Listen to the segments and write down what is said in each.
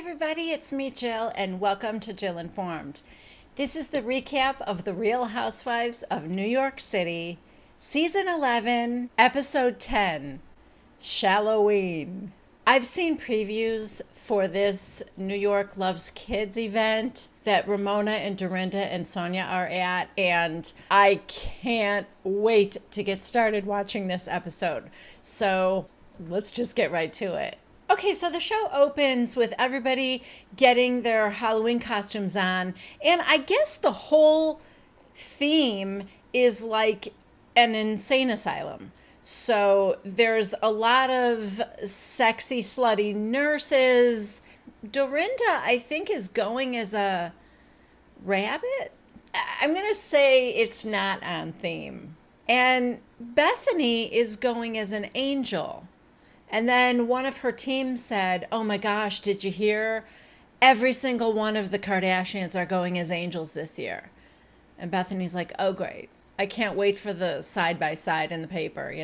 everybody, it's me, Jill, and welcome to Jill Informed. This is the recap of The Real Housewives of New York City, Season 11, Episode 10, Shalloween. I've seen previews for this New York Loves Kids event that Ramona and Dorinda and Sonia are at, and I can't wait to get started watching this episode. So let's just get right to it. Okay, so the show opens with everybody getting their Halloween costumes on, and I guess the whole theme is like an insane asylum. So there's a lot of sexy, slutty nurses. Dorinda, I think, is going as a rabbit. I'm going to say it's not on theme. And Bethany is going as an angel. And then one of her team said, oh my gosh, did you hear? Every single one of the Kardashians are going as angels this year. And Bethany's like, oh, great. I can't wait for the side-by-side in the paper,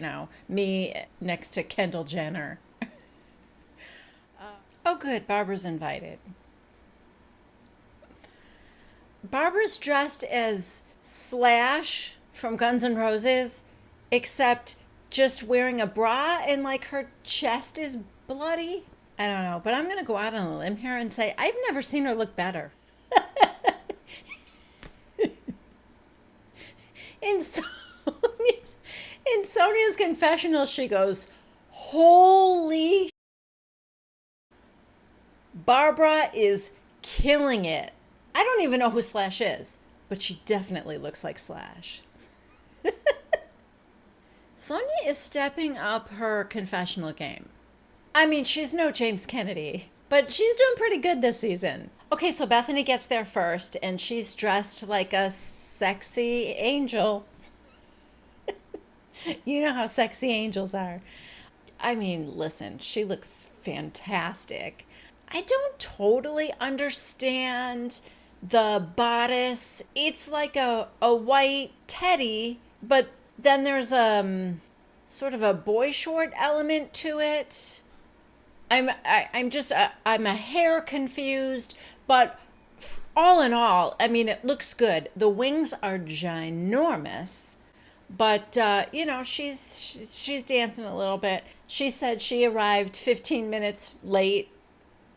me next to Kendall Jenner. Oh, good, Barbara's invited. Barbara's dressed as Slash from Guns N' Roses, except just wearing a bra and like her chest is bloody. I don't know, but I'm going to go out on a limb here and say I've never seen her look better. In Sonia's confessional, she goes, holy Barbara is killing it. I don't even know who Slash is, but she definitely looks like Slash. Sonia is stepping up her confessional game. I mean, she's no James Kennedy, but she's doing pretty good this season. Okay, so Bethany gets there first, and she's dressed like a sexy angel. You know how sexy angels are. I mean, listen, she looks fantastic. I don't totally understand the bodice. It's like a white teddy, but then there's sort of a boy short element to it. I'm a hair confused, but all in all, I mean, it looks good. The wings are ginormous, but she's dancing a little bit. She said she arrived 15 minutes late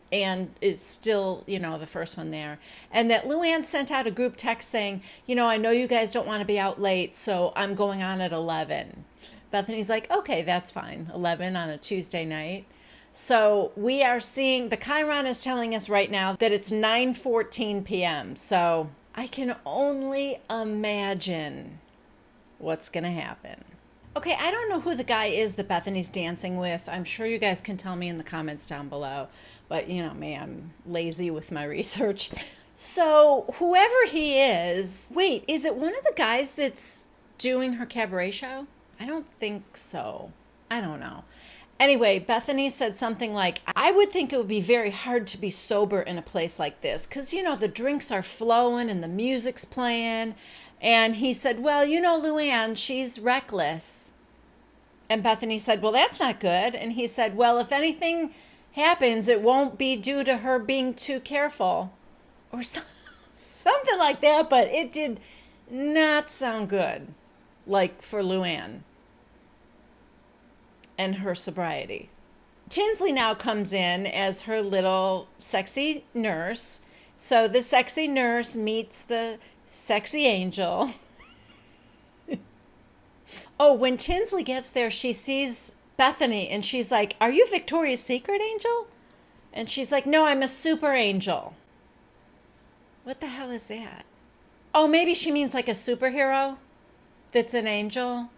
and is still, the first one there. And that LuAnn sent out a group text saying, I know you guys don't want to be out late, so I'm going on at 11. Bethany's like, okay, that's fine. 11 on a Tuesday night. So we are seeing, the Chiron is telling us right now that it's 9:14 p.m. So I can only imagine what's going to happen. Okay, I don't know who the guy is that Bethany's dancing with. I'm sure you guys can tell me in the comments down below. But, me, I'm lazy with my research. So whoever he is, wait, is it one of the guys that's doing her cabaret show? I don't think so. I don't know. Anyway, Bethany said something like, I would think it would be very hard to be sober in a place like this because, the drinks are flowing and the music's playing. And he said, well, LuAnn, she's reckless. And Bethany said, well, that's not good. And he said, well, if anything happens, it won't be due to her being too careful. Or something like that, but it did not sound good, like for LuAnn and her sobriety. Tinsley now comes in as her little sexy nurse. So the sexy nurse meets the sexy angel. Oh, when Tinsley gets there, she sees Bethany and she's like, are you Victoria's Secret angel? And she's like, no, I'm a super angel. What the hell is that? Oh, maybe she means like a superhero that's an angel.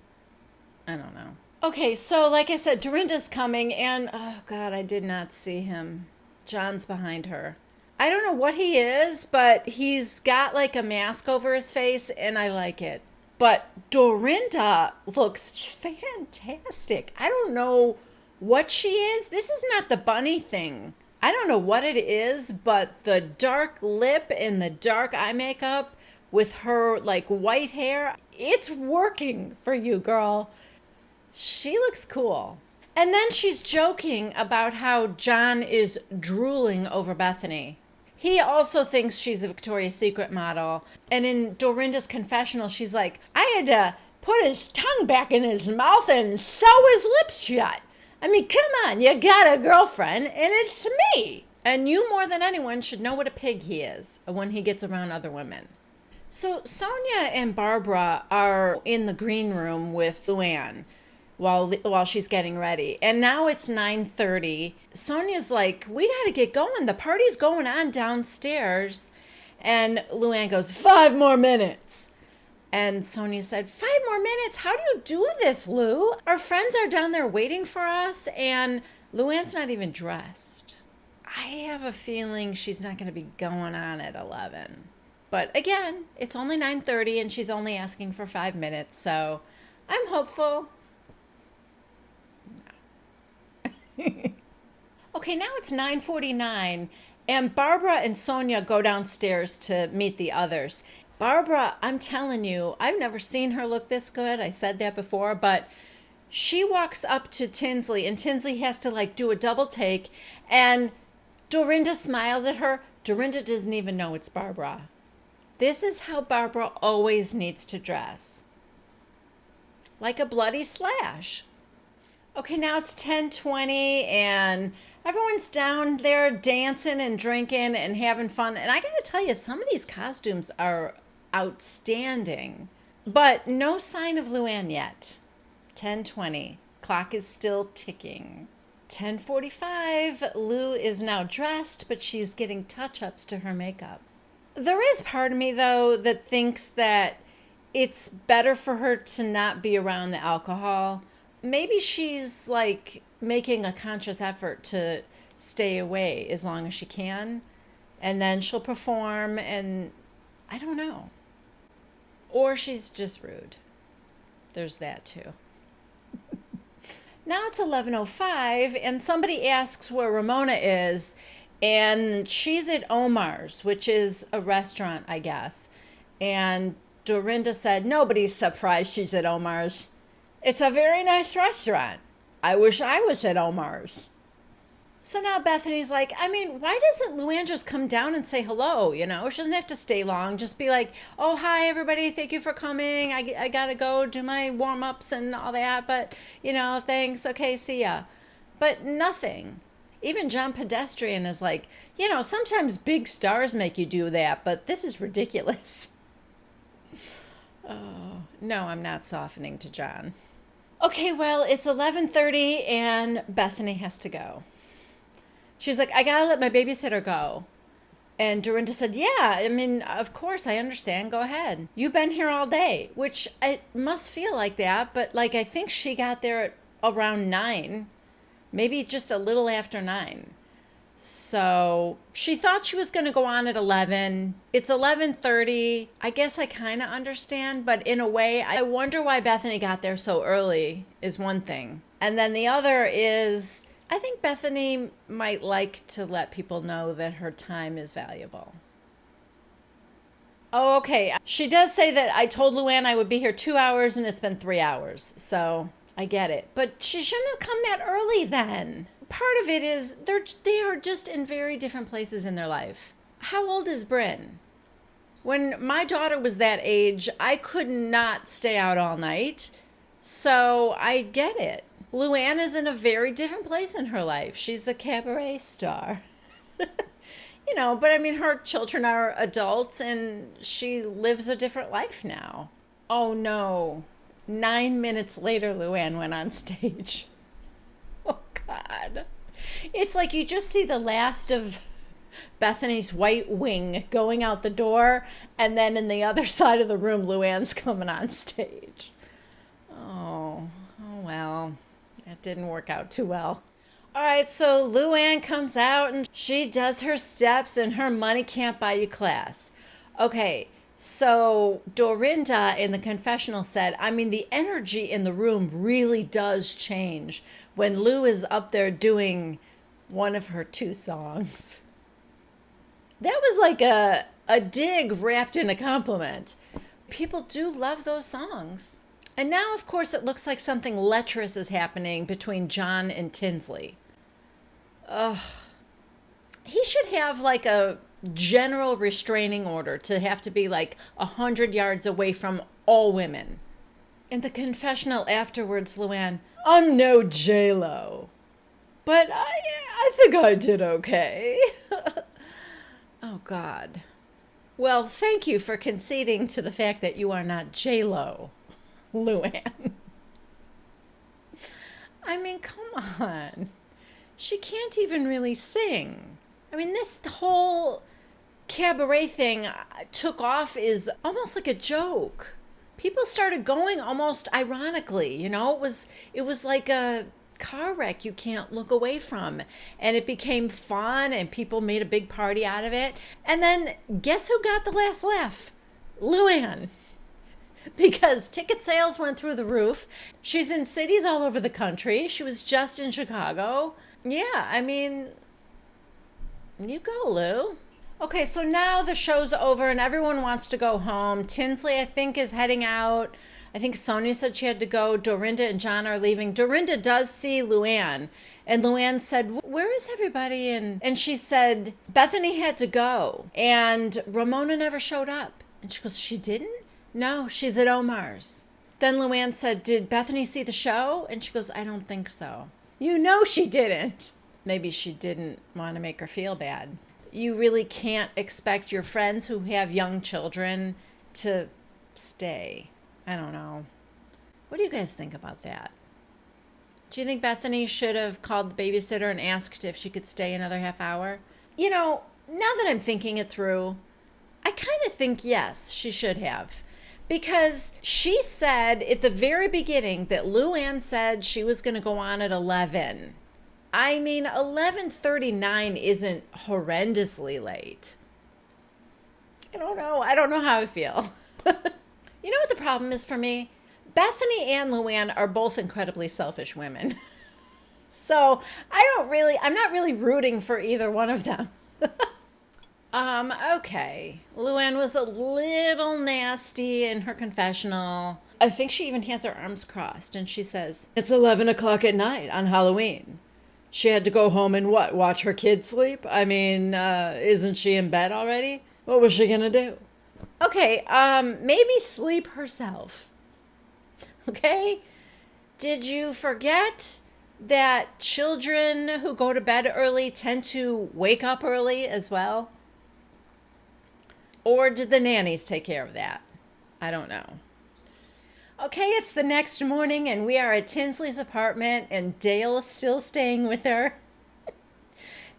I don't know. Okay, so like I said, Dorinda's coming and, oh God, I did not see him. John's behind her. I don't know what he is, but he's got like a mask over his face and I like it. But Dorinda looks fantastic. I don't know what she is. This is not the bunny thing. I don't know what it is, but the dark lip and the dark eye makeup with her like white hair, it's working for you, girl. She looks cool. And then she's joking about how John is drooling over Bethany. He also thinks she's a Victoria's Secret model. And in Dorinda's confessional, she's like, I had to put his tongue back in his mouth and sew his lips shut. I mean, come on, you got a girlfriend, and it's me. And you more than anyone should know what a pig he is when he gets around other women. So Sonia and Barbara are in the green room with LuAnn while she's getting ready. And now it's 9:30. Sonia's like, we got to get going. The party's going on downstairs. And LuAnn goes, 5 more minutes. And Sonia said, 5 more minutes? How do you do this, Lu? Our friends are down there waiting for us, and LuAnn's not even dressed. I have a feeling she's not going to be going on at 11. But again, it's only 9:30, and she's only asking for 5 minutes, so I'm hopeful. Okay, now it's 9:49, and Barbara and Sonia go downstairs to meet the others. Barbara, I'm telling you, I've never seen her look this good. I said that before, but she walks up to Tinsley, and Tinsley has to do a double take, and Dorinda smiles at her. Dorinda doesn't even know it's Barbara. This is how Barbara always needs to dress. Like a bloody slash. Okay, now it's 10:20, and everyone's down there dancing and drinking and having fun. And I gotta tell you, some of these costumes are outstanding. But no sign of LuAnn yet. 10:20. Clock is still ticking. 10:45. Lu is now dressed, but she's getting touch-ups to her makeup. There is part of me, though, that thinks that it's better for her to not be around the alcohol. Maybe she's making a conscious effort to stay away as long as she can, and then she'll perform, and I don't know. Or she's just rude. There's that too. Now it's 11:05, and somebody asks where Ramona is, and she's at Omar's, which is a restaurant, I guess. And Dorinda said, nobody's surprised she's at Omar's. It's a very nice restaurant. I wish I was at Omar's. So now Bethany's like, I mean, why doesn't LuAnn just come down and say hello? She doesn't have to stay long. Just be like, oh, hi, everybody. Thank you for coming. I got to go do my warm-ups and all that. But, thanks. Okay, see ya. But nothing. Even John Pedestrian is like, sometimes big stars make you do that, but this is ridiculous. Oh, no, I'm not softening to John. Okay, well, it's 11:30 and Bethany has to go. She's like, I gotta let my babysitter go. And Dorinda said, yeah, I mean, of course, I understand. Go ahead. You've been here all day, which it must feel like that. But I think she got there at around 9, maybe just a little after 9. So she thought she was going to go on at 11. It's 11:30. I guess I kind of understand, but in a way, I wonder why Bethany got there so early is one thing. And then the other is, I think Bethany might like to let people know that her time is valuable. Oh, okay. She does say that I told LuAnn I would be here 2 hours and it's been 3 hours. So I get it. But she shouldn't have come that early then. Part of it is they are just in very different places in their life. How old is Bryn? When my daughter was that age, I could not stay out all night. So I get it. LuAnn is in a very different place in her life. She's a cabaret star. But I mean, her children are adults and she lives a different life now. Oh no. 9 minutes later, LuAnn went on stage. Oh God. It's like you just see the last of Bethany's white wing going out the door, and then in the other side of the room, LuAnn's coming on stage. Oh well. That didn't work out too well. All right, so LuAnn comes out and she does her steps and her money can't buy you class. Okay, so Dorinda in the confessional said, I mean, the energy in the room really does change when Lu is up there doing one of her 2 songs. That was like a dig wrapped in a compliment. People do love those songs. And now, of course, it looks like something lecherous is happening between John and Tinsley. Ugh. He should have like a general restraining order to have to be like 100 yards away from all women. In the confessional afterwards, LuAnn, I'm no J-Lo, but I think I did okay. Oh, God. Well, thank you for conceding to the fact that you are not J-Lo, LuAnn. I mean, come on. She can't even really sing. I mean, this whole cabaret thing took off is almost like a joke. People started going almost ironically, you know, it was like a car wreck you can't look away from. And it became fun and people made a big party out of it. And then guess who got the last laugh? LuAnn. Because ticket sales went through the roof. She's in cities all over the country. She was just in Chicago. Yeah, I mean, you go, Lou. Okay, so now the show's over and everyone wants to go home. Tinsley, I think, is heading out. I think Sonia said she had to go. Dorinda and John are leaving. Dorinda does see LuAnn. And LuAnn said, where is everybody? And she said, Bethany had to go. And Ramona never showed up. And she goes, she didn't? No, she's at Omar's. Then LuAnn said, did Bethany see the show? And she goes, I don't think so. You know she didn't. Maybe she didn't want to make her feel bad. You really can't expect your friends who have young children to stay. I don't know. What do you guys think about that? Do you think Bethany should have called the babysitter and asked if she could stay another half hour? You know, now that I'm thinking it through, I kind of think yes, she should have. Because she said at the very beginning that LuAnn said she was going to go on at 11. I mean, 11:39 isn't horrendously late. I don't know. I don't know how I feel. You know what the problem is for me? Bethany and LuAnn are both incredibly selfish women. So I'm not really rooting for either one of them. Okay. LuAnn was a little nasty in her confessional. I think she even has her arms crossed and she says, it's 11 o'clock at night on Halloween. She had to go home and what? Watch her kids sleep? I mean, isn't she in bed already? What was she gonna do? Okay, maybe sleep herself. Okay? Did you forget that children who go to bed early tend to wake up early as well? Or did the nannies take care of that? I don't know. Okay, it's the next morning and we are at Tinsley's apartment and Dale is still staying with her.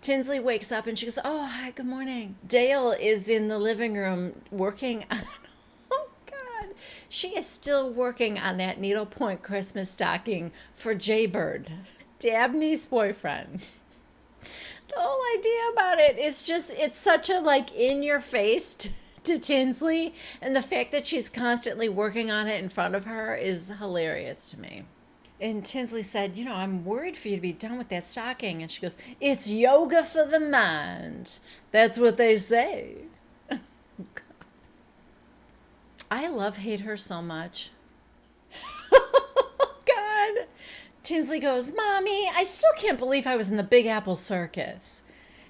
Tinsley wakes up and she goes, oh, hi, good morning. Dale is in the living room working on, oh God, she is still working on that needlepoint Christmas stocking for Jaybird, Dabney's boyfriend. The whole idea about it is just, it's such a like in your face to Tinsley, and the fact that she's constantly working on it in front of her is hilarious to me. And Tinsley said, you know, I'm worried for you to be done with that stocking. And she goes, it's yoga for the mind. That's what they say. I hate her so much. God. Tinsley goes, Mommy, I still can't believe I was in the Big Apple Circus.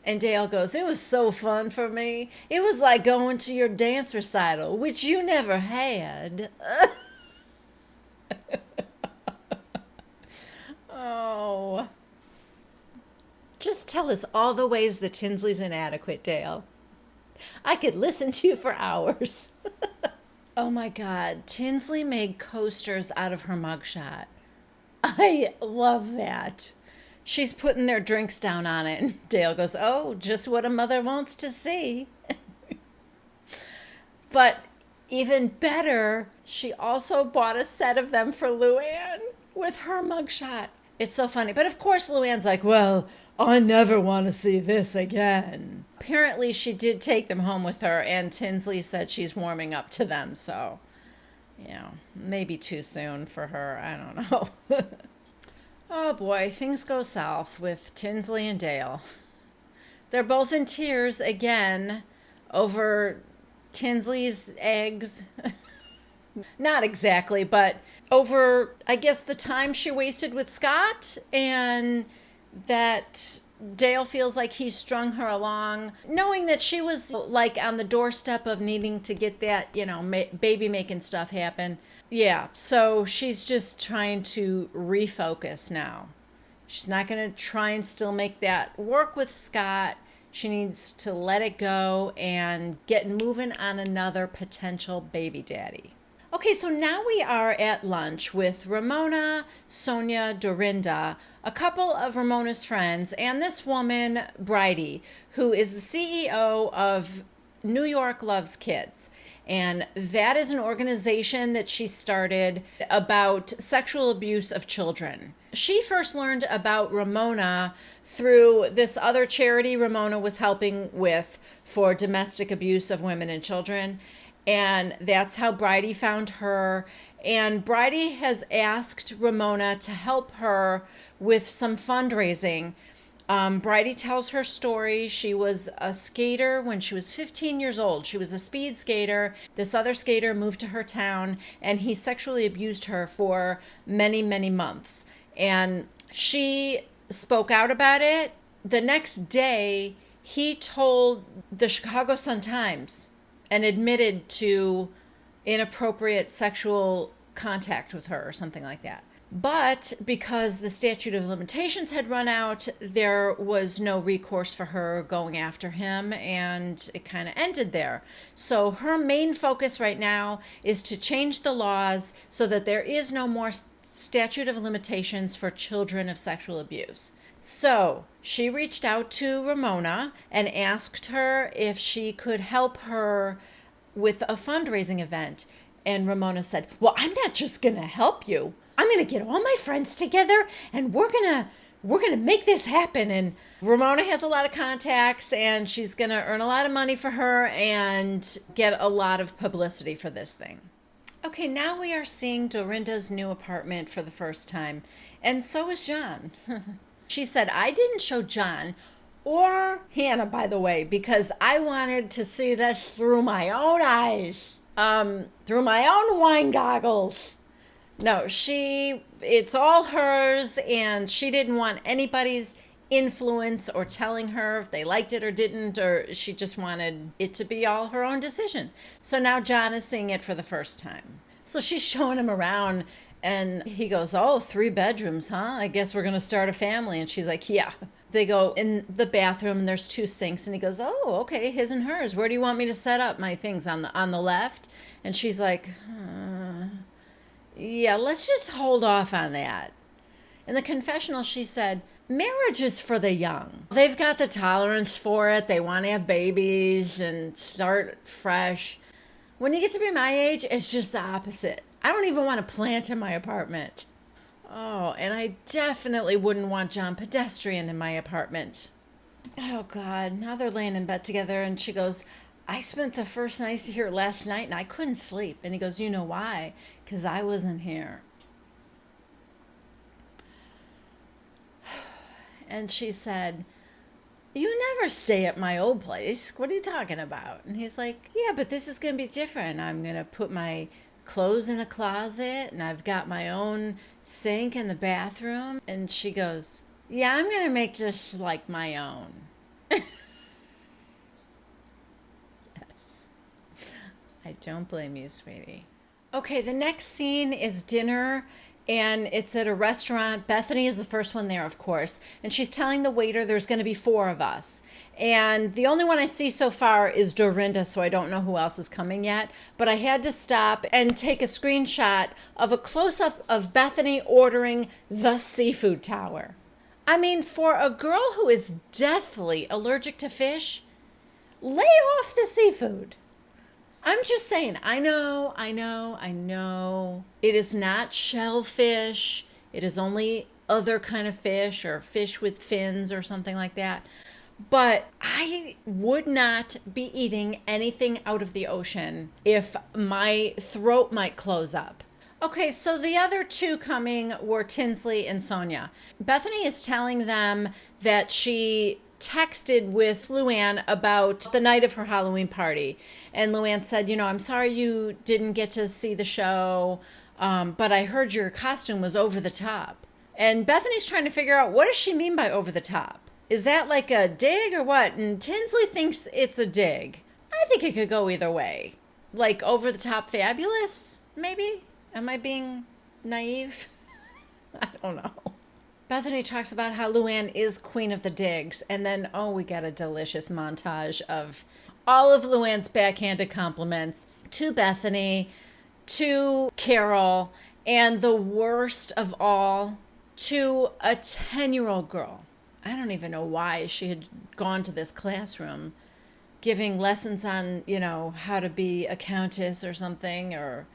And Dale goes, it was so fun for me. It was like going to your dance recital, which you never had. Oh. Just tell us all the ways that Tinsley's inadequate, Dale. I could listen to you for hours. Oh my God. Tinsley made coasters out of her mugshot. I love that. She's putting their drinks down on it. And Dale goes, oh, just what a mother wants to see. But even better, she also bought a set of them for LuAnn with her mugshot. It's so funny. But of course, LuAnn's like, well, I never want to see this again. Apparently, she did take them home with her, and Tinsley said she's warming up to them. So, you know, maybe too soon for her. I don't know. Oh boy, things go south with Tinsley and Dale. They're both in tears again over Tinsley's eggs. Not exactly, but over, I guess, the time she wasted with Scott, and that Dale feels like he strung her along, knowing that she was like on the doorstep of needing to get that, baby making stuff happen. Yeah, so she's just trying to refocus now. She's not going to try and still make that work with Scott. She needs to let it go and get moving on another potential baby daddy. Okay, so now we are at lunch with Ramona, Sonia, Dorinda, a couple of Ramona's friends, and this woman, Bridie, who is the CEO of New York Loves Kids. And that is an organization that she started about sexual abuse of children. She first learned about Ramona through this other charity Ramona was helping with for domestic abuse of women and children. And that's how Bridie found her. And Bridie has asked Ramona to help her with some fundraising. Bridie tells her story. She was a skater when she was 15 years old. She was a speed skater. This other skater moved to her town, and he sexually abused her for many, many months. And she spoke out about it. The next day, he told the Chicago Sun-Times and admitted to inappropriate sexual contact with her or something like that. But because the statute of limitations had run out, there was no recourse for her going after him, and it kind of ended there. So her main focus right now is to change the laws so that there is no more statute of limitations for children of sexual abuse. So she reached out to Ramona and asked her if she could help her with a fundraising event. And Ramona said, well, I'm not just going to help you. I'm going to get all my friends together and we're going to make this happen. And Ramona has a lot of contacts and she's going to earn a lot of money for her and get a lot of publicity for this thing. Okay, now we are seeing Dorinda's new apartment for the first time. And so is John. She said, I didn't show John or Hannah, by the way, because I wanted to see this through my own eyes, through my own wine goggles. No, it's all hers, and she didn't want anybody's influence or telling her if they liked it or didn't, or she just wanted it to be all her own decision. So now John is seeing it for the first time. So she's showing him around, and he goes, oh, 3 bedrooms, huh? I guess we're going to start a family. And she's like, yeah. They go in the bathroom, and there's 2 sinks, and he goes, oh, okay, his and hers. Where do you want me to set up my things, on the left? And she's like, yeah, let's just hold off on that. In the confessional, she said, marriage is for the young. They've got the tolerance for it. They want to have babies and start fresh. When you get to be my age, it's just the opposite. I don't even want to plant in my apartment. Oh, and I definitely wouldn't want John Pedestrian in my apartment. Oh, God. Now they're laying in bed together, and she goes, I spent the first night here last night, and I couldn't sleep. And he goes, you know why? Because I wasn't here. And she said, you never stay at my old place. What are you talking about? And he's like, yeah, but this is going to be different. I'm going to put my clothes in a closet, and I've got my own sink in the bathroom. And she goes, yeah, I'm going to make this like my own. Yes. I don't blame you, sweetie. Okay, the next scene is dinner, and it's at a restaurant. Bethany is the first one there, of course, and she's telling the waiter there's going to be 4 of us. And the only one I see so far is Dorinda, so I don't know who else is coming yet. But I had to stop and take a screenshot of a close-up of Bethany ordering the seafood tower. I mean, for a girl who is deathly allergic to fish, lay off the seafood. I'm just saying, I know. It is not shellfish. It is only other kind of fish or fish with fins or something like that. But I would not be eating anything out of the ocean if my throat might close up. Okay, so the other 2 coming were Tinsley and Sonia. Bethany is telling them that she texted with LuAnn about the night of her Halloween party. And LuAnn said, I'm sorry you didn't get to see the show, but I heard your costume was over the top. And Bethany's trying to figure out, what does she mean by over the top? Is that like a dig or what? And Tinsley thinks it's a dig. I think it could go either way. Like over the top fabulous, maybe? Am I being naive? I don't know. Bethany talks about how LuAnn is queen of the digs. And then, we get a delicious montage of all of LuAnn's backhanded compliments to Bethany, to Carol, and the worst of all, to a 10-year-old girl. I don't even know why she had gone to this classroom giving lessons on, how to be a countess or something, or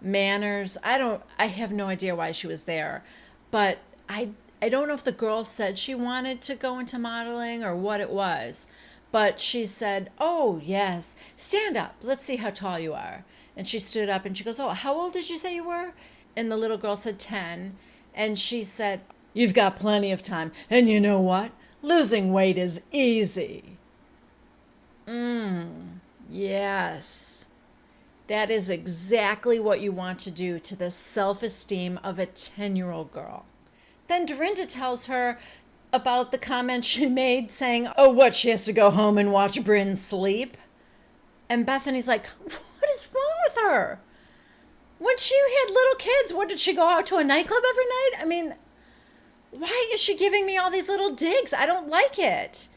manners. I have no idea why she was there. But I don't know if the girl said she wanted to go into modeling or what it was. But she said, "Oh, yes, stand up. Let's see how tall you are." And she stood up and she goes, "Oh, how old did you say you were?" And the little girl said 10. And she said, "You've got plenty of time. And you know what? Losing weight is easy." Yes. That is exactly what you want to do to the self-esteem of a 10-year-old girl. Then Dorinda tells her about the comment she made saying, what, she has to go home and watch Bryn sleep? And Bethany's like, what is wrong with her? When she had little kids, what, did she go out to a nightclub every night? I mean, why is she giving me all these little digs? I don't like it.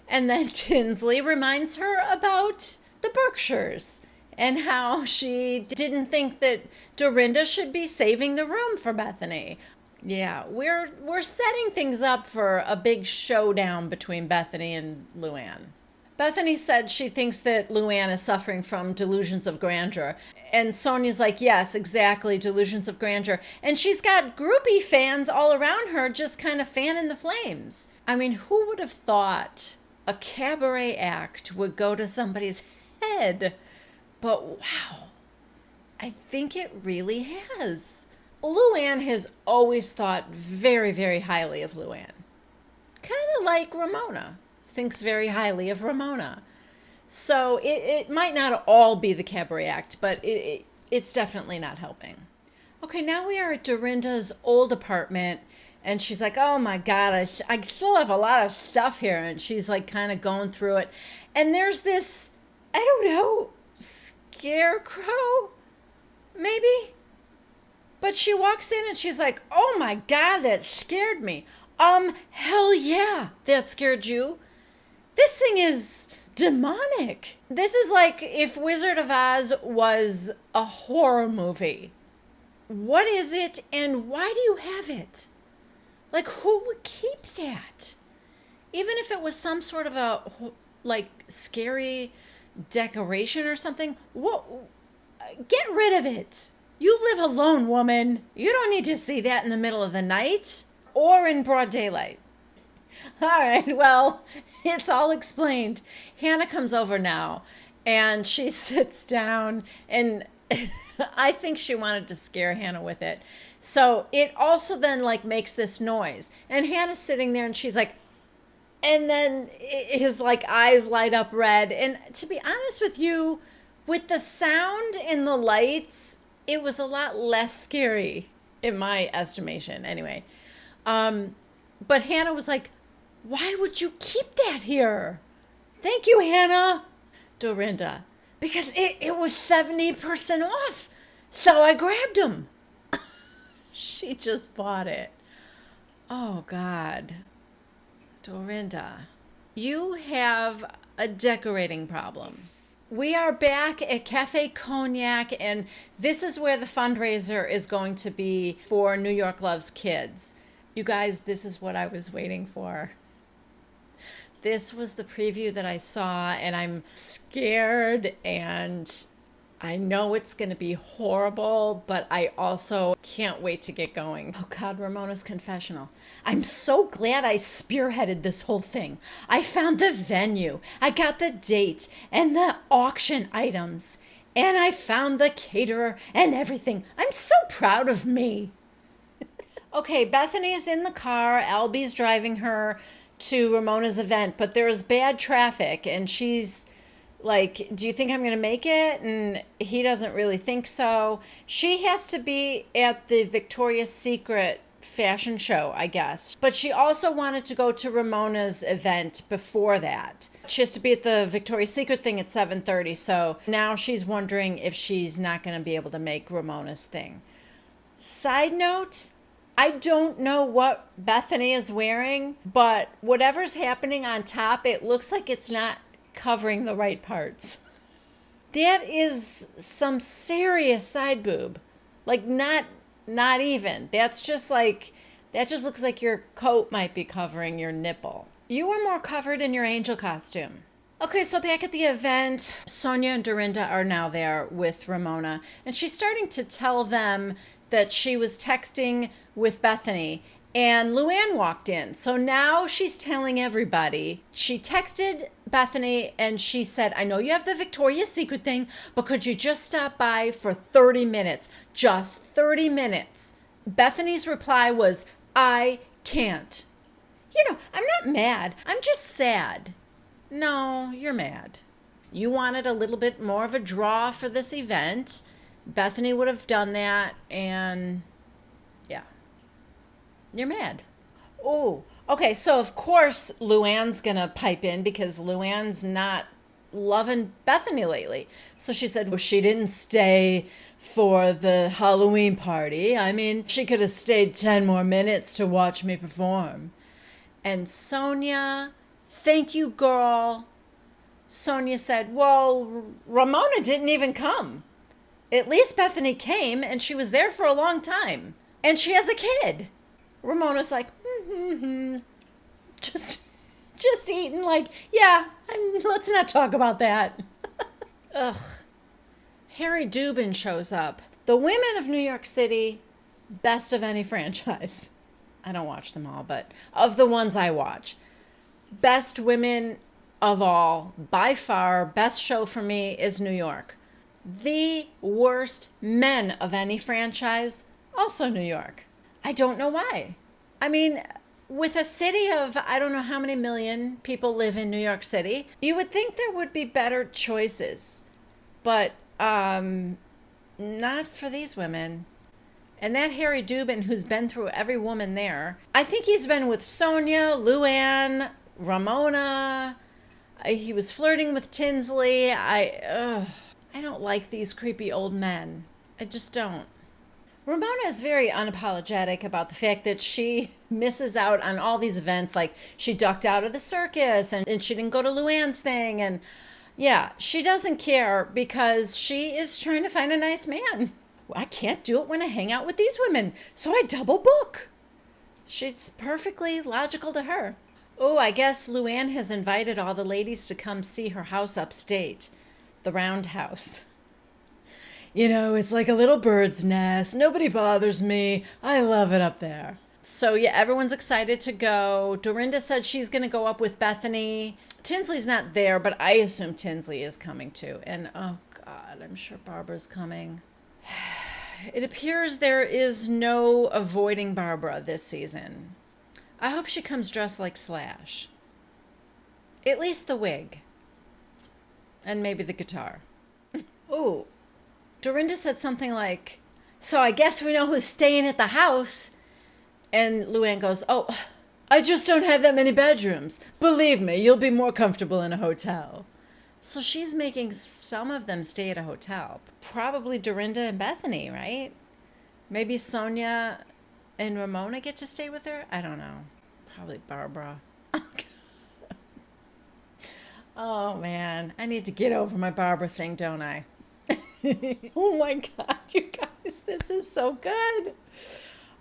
And then Tinsley reminds her about the Berkshires and how she didn't think that Dorinda should be saving the room for Bethany. Yeah, we're setting things up for a big showdown between Bethany and LuAnn. Bethany said she thinks that LuAnn is suffering from delusions of grandeur. And Sonia's like, yes, exactly, delusions of grandeur. And she's got groupie fans all around her just kind of fanning the flames. I mean, who would have thought a cabaret act would go to somebody's head? But wow, I think it really has. LuAnn has always thought very, very highly of LuAnn. Kind of like Ramona thinks very highly of Ramona. So it might not all be the cabaret act, but it's definitely not helping. Okay, now we are at Dorinda's old apartment, and she's like, oh my God, I still have a lot of stuff here. And she's like kind of going through it. And there's this, I don't know, scarecrow, maybe? But she walks in and she's like, oh my God, that scared me. Hell yeah, that scared you. This thing is demonic. This is like if Wizard of Oz was a horror movie. What is it and why do you have it? Like, who would keep that? Even if it was some sort of a, like, scary decoration or something, get rid of it. You live alone, woman. You don't need to see that in the middle of the night or in broad daylight. All right, well, it's all explained. Hannah comes over now, and she sits down, and I think she wanted to scare Hannah with it. So it also then, like, makes this noise. And Hannah's sitting there, and she's like, and then his, like, eyes light up red. And to be honest with you, with the sound and the lights, it was a lot less scary, in my estimation, anyway. But Hannah was like, why would you keep that here? Thank you, Hannah. Dorinda, because it was 70% off, so I grabbed them. She just bought it. Oh, God. Dorinda, you have a decorating problem. We are back at Cafe Cognac, and this is where the fundraiser is going to be for New York Loves Kids. You guys, this is what I was waiting for. This was the preview that I saw, and I'm scared, and I know it's going to be horrible, but I also can't wait to get going. Oh God, Ramona's confessional. I'm so glad I spearheaded this whole thing. I found the venue, I got the date and the auction items, and I found the caterer and everything. I'm so proud of me. Okay, Bethany is in the car. Albie's driving her to Ramona's event, but there was bad traffic, and she's like, do you think I'm going to make it? And he doesn't really think so. She has to be at the Victoria's Secret fashion show, I guess. But she also wanted to go to Ramona's event before that. She has to be at the Victoria's Secret thing at 7:30. So now she's wondering if she's not going to be able to make Ramona's thing. Side note, I don't know what Bethany is wearing, but whatever's happening on top, it looks like it's not covering the right parts. That is some serious side boob. Like not even. That just looks like your coat might be covering your nipple. You were more covered in your angel costume. Okay, so back at the event, Sonia and Dorinda are now there with Ramona, and she's starting to tell them that she was texting with Bethany, and LuAnn walked in. So now she's telling everybody. She texted Bethany and she said, I know you have the Victoria's Secret thing, but could you just stop by for 30 minutes? Just 30 minutes. Bethany's reply was, I can't. I'm not mad. I'm just sad. No, you're mad. You wanted a little bit more of a draw for this event. Bethany would have done that, and yeah. You're mad. Oh, okay. So, of course, LuAnn's going to pipe in because LuAnn's not loving Bethany lately. So she said, well, she didn't stay for the Halloween party. I mean, she could have stayed 10 more minutes to watch me perform. And Sonia, thank you, girl. Sonia said, well, Ramona didn't even come. At least Bethany came, and she was there for a long time. And she has a kid. Ramona's like, just eating like, yeah, let's not talk about that. Ugh. Harry Dubin shows up. The women of New York City, best of any franchise. I don't watch them all, but of the ones I watch, best women of all, by far, best show for me is New York. The worst men of any franchise, also New York. I don't know why. I mean, with a city of, I don't know how many million people live in New York City, you would think there would be better choices. But not for these women. And that Harry Dubin, who's been through every woman there, I think he's been with Sonia, LuAnn, Ramona. He was flirting with Tinsley. I don't like these creepy old men. I just don't. Ramona is very unapologetic about the fact that she misses out on all these events. Like, she ducked out of the circus and she didn't go to LuAnn's thing. And yeah, she doesn't care because she is trying to find a nice man. I can't do it when I hang out with these women, so I double book. It's perfectly logical to her. Oh, I guess LuAnn has invited all the ladies to come see her house upstate, the roundhouse. It's like a little bird's nest. Nobody bothers me. I love it up there. So, yeah, everyone's excited to go. Dorinda said she's going to go up with Bethany. Tinsley's not there, but I assume Tinsley is coming too. And, oh, God, I'm sure Barbara's coming. It appears there is no avoiding Barbara this season. I hope she comes dressed like Slash. At least the wig. And maybe the guitar. Ooh. Dorinda said something like, so I guess we know who's staying at the house. And LuAnn goes, oh, I just don't have that many bedrooms. Believe me, you'll be more comfortable in a hotel. So she's making some of them stay at a hotel. Probably Dorinda and Bethany, right? Maybe Sonia and Ramona get to stay with her? I don't know. Probably Barbara. Oh, man. I need to get over my Barbara thing, don't I? Oh, my God, you guys. This is so good.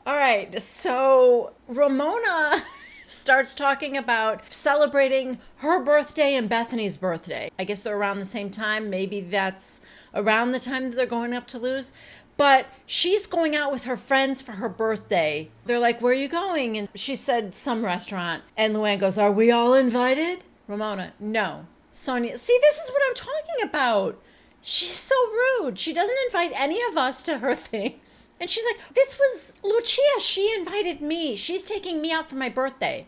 All right. So Ramona starts talking about celebrating her birthday and Bethany's birthday. I guess they're around the same time. Maybe that's around the time that they're going up to lose. But she's going out with her friends for her birthday. They're like, where are you going? And she said some restaurant. And LuAnn goes, are we all invited? Ramona, no. Sonia, see, this is what I'm talking about. She's so rude. She doesn't invite any of us to her things. And she's like, this was Lucia. She invited me. She's taking me out for my birthday.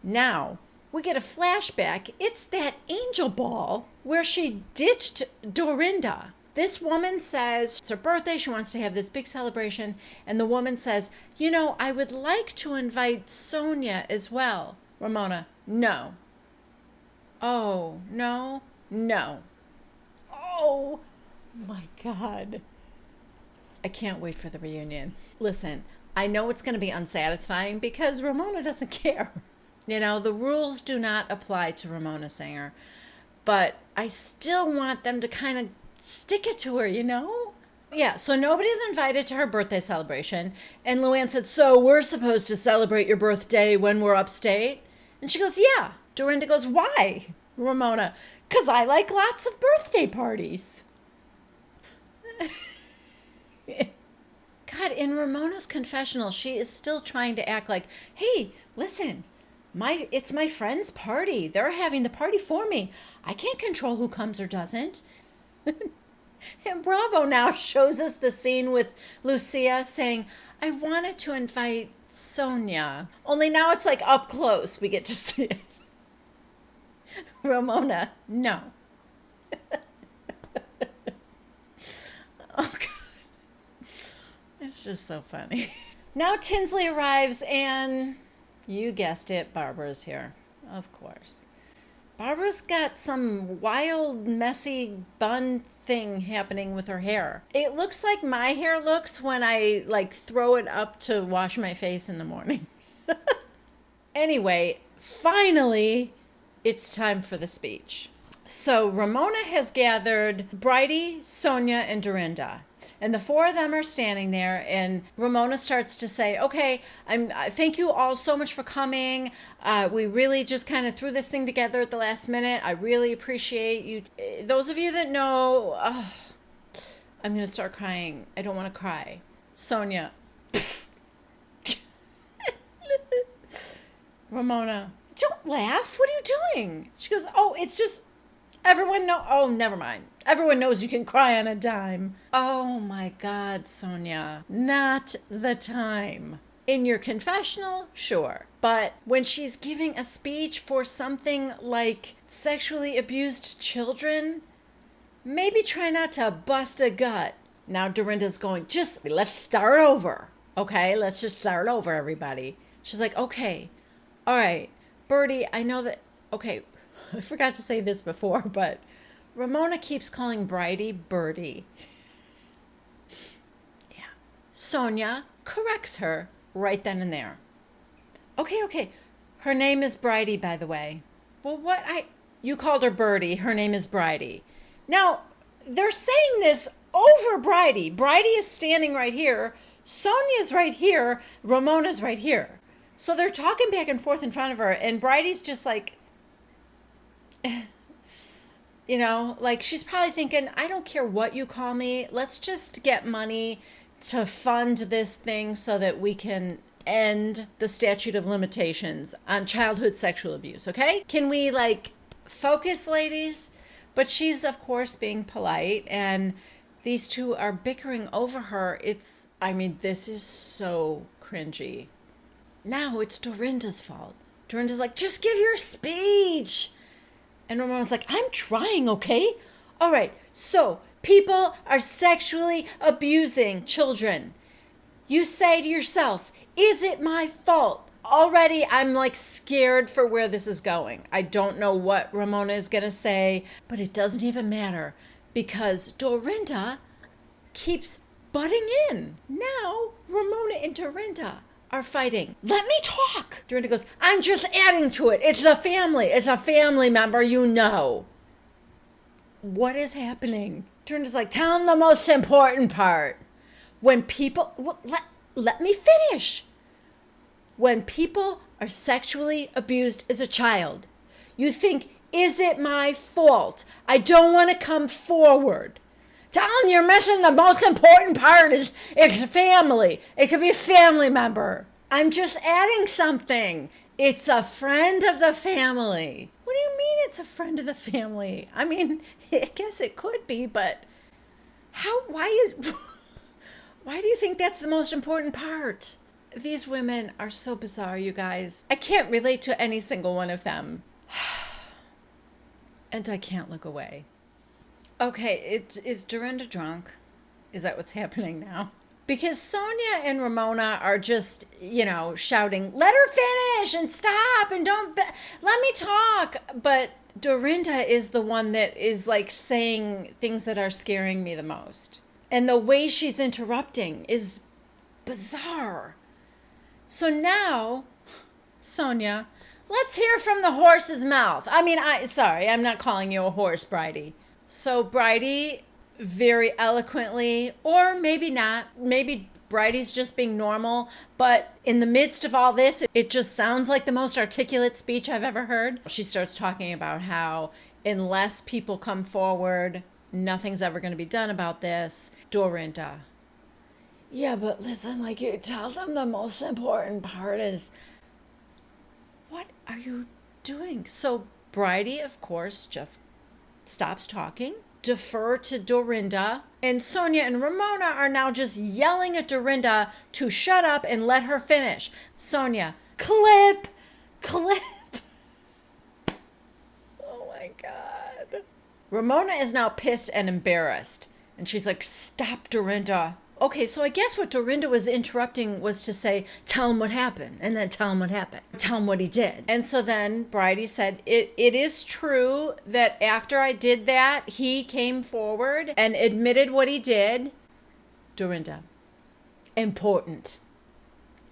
Now, we get a flashback. It's that angel ball where she ditched Dorinda. This woman says it's her birthday. She wants to have this big celebration. And the woman says, I would like to invite Sonia as well. Ramona, no. Oh, no, no. Oh, my God. I can't wait for the reunion. Listen, I know it's going to be unsatisfying because Ramona doesn't care. The rules do not apply to Ramona Singer, but I still want them to kind of stick it to her, Yeah, so nobody's invited to her birthday celebration. And LuAnn said, so we're supposed to celebrate your birthday when we're upstate? And she goes, yeah. Dorinda goes, why? Ramona, because I like lots of birthday parties. God, in Ramona's confessional, she is still trying to act like, hey, listen, it's my friend's party. They're having the party for me. I can't control who comes or doesn't. And Bravo now shows us the scene with Lucia saying, I wanted to invite Sonia. Only now it's like up close. We get to see it. Ramona, no. Oh, God. It's just so funny. Now Tinsley arrives and, you guessed it, Barbara's here. Of course. Barbara's got some wild, messy bun thing happening with her hair. It looks like my hair looks when I throw it up to wash my face in the morning. Anyway, finally, it's time for the speech. So Ramona has gathered Bridie, Sonia, and Dorinda. And the four of them are standing there, and Ramona starts to say, okay, thank you all so much for coming. We really just kind of threw this thing together at the last minute. I really appreciate you. Those of you that know, I'm going to start crying. I don't want to cry. Sonia. Ramona, don't laugh. What are you doing? She goes, oh, it's just... never mind. Everyone knows you can cry on a dime. Oh my God, Sonia. Not the time. In your confessional, sure. But when she's giving a speech for something like sexually abused children, maybe try not to bust a gut. Now Dorinda's going, let's start over. Okay, let's just start over, everybody. She's like, okay, all right, Birdie, I know that, okay, I forgot to say this before, but Ramona keeps calling Bridie Birdie. Yeah. Sonia corrects her right then and there. Okay. Her name is Bridie, by the way. Well, you called her Birdie. Her name is Bridie. Now, they're saying this over Bridie. Bridie is standing right here. Sonia's right here. Ramona's right here. So they're talking back and forth in front of her, and Bridie's just like... she's probably thinking, I don't care what you call me. Let's just get money to fund this thing so that we can end the statute of limitations on childhood sexual abuse, okay? Can we, focus, ladies? But she's, of course, being polite, and these two are bickering over her. This is so cringy. Now it's Dorinda's fault. Dorinda's like, just give your speech. And Ramona's like, I'm trying, okay? All right, so people are sexually abusing children. You say to yourself, is it my fault? Already, I'm scared for where this is going. I don't know what Ramona is going to say, but it doesn't even matter because Dorinda keeps butting in. Now, Ramona and Dorinda are fighting. Let me talk. Dorinda goes, I'm just adding to it. It's a family. It's a family member, What is happening? Dorinda's like, tell them the most important part. When people, let me finish. When people are sexually abused as a child, you think, is it my fault? I don't want to come forward. Tell them you're missing the most important part is it's family. It could be a family member. I'm just adding something. It's a friend of the family. What do you mean it's a friend of the family? I guess it could be, but why do you think that's the most important part? These women are so bizarre, you guys. I can't relate to any single one of them. And I can't look away. Okay, is Dorinda drunk? Is that what's happening now? Because Sonia and Ramona are just, shouting, let her finish and stop and let me talk. But Dorinda is the one that is like saying things that are scaring me the most. And the way she's interrupting is bizarre. So now, Sonia, let's hear from the horse's mouth. Sorry, I'm not calling you a horse, Bridie. So Bridie very eloquently, or maybe not, maybe Bridie's just being normal, but in the midst of all this, it just sounds like the most articulate speech I've ever heard. She starts talking about how unless people come forward, nothing's ever going to be done about this. Dorinda. Yeah, but listen, like you tell them the most important part is, what are you doing? So Bridie, of course, just stops talking, defer to Dorinda, and Sonia and Ramona are now just yelling at Dorinda to shut up and let her finish. Sonia, clip. Oh my God. Ramona is now pissed and embarrassed, and she's like, stop, Dorinda. Okay, so I guess what Dorinda was interrupting was to say, tell him what happened, and then tell him what happened. Tell him what he did. And so then Bridie said, it is true that after I did that, he came forward and admitted what he did. Dorinda, important.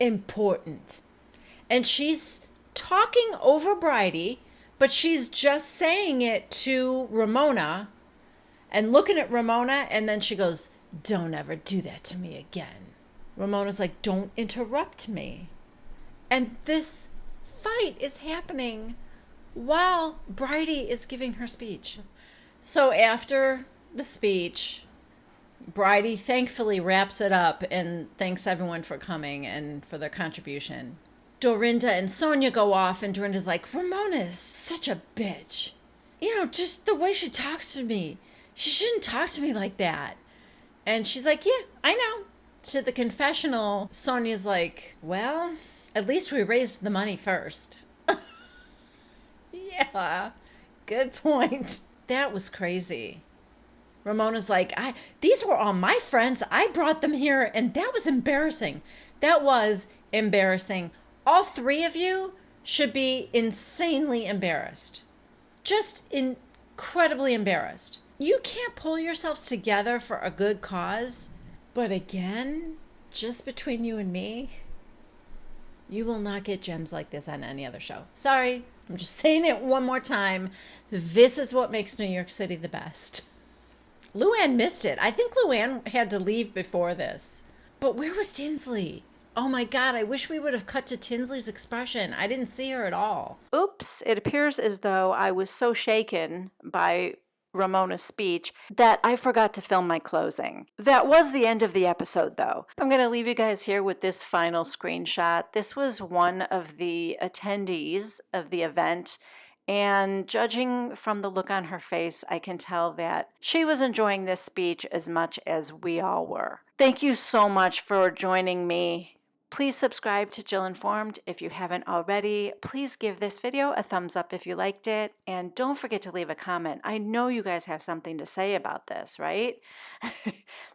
And she's talking over Bridie, but she's just saying it to Ramona and looking at Ramona, and then she goes, don't ever do that to me again. Ramona's like, don't interrupt me. And this fight is happening while Bridie is giving her speech. So after the speech, Bridie thankfully wraps it up and thanks everyone for coming and for their contribution. Dorinda and Sonia go off, and Dorinda's like, Ramona is such a bitch. Just the way she talks to me. She shouldn't talk to me like that. And she's like, yeah, I know. To the confessional, Sonia's like, well, at least we raised the money first. Yeah, good point. That was crazy. Ramona's like, these were all my friends. I brought them here, and that was embarrassing. That was embarrassing. All three of you should be insanely embarrassed. Just incredibly embarrassed. You can't pull yourselves together for a good cause. But again, just between you and me, you will not get gems like this on any other show. Sorry, I'm just saying it one more time. This is what makes New York City the best. LuAnn missed it. I think LuAnn had to leave before this. But where was Tinsley? Oh my God, I wish we would have cut to Tinsley's expression. I didn't see her at all. Oops, it appears as though I was so shaken by Ramona's speech that I forgot to film my closing. That was the end of the episode, though. I'm going to leave you guys here with this final screenshot. This was one of the attendees of the event, and judging from the look on her face, I can tell that she was enjoying this speech as much as we all were. Thank you so much for joining me. Please subscribe to Jill Informed if you haven't already. Please give this video a thumbs up if you liked it. And don't forget to leave a comment. I know you guys have something to say about this, right?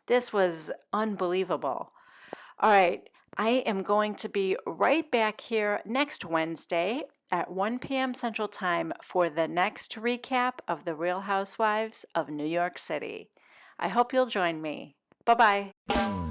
This was unbelievable. All right, I am going to be right back here next Wednesday at 1 p.m. Central Time for the next recap of The Real Housewives of New York City. I hope you'll join me. Bye-bye.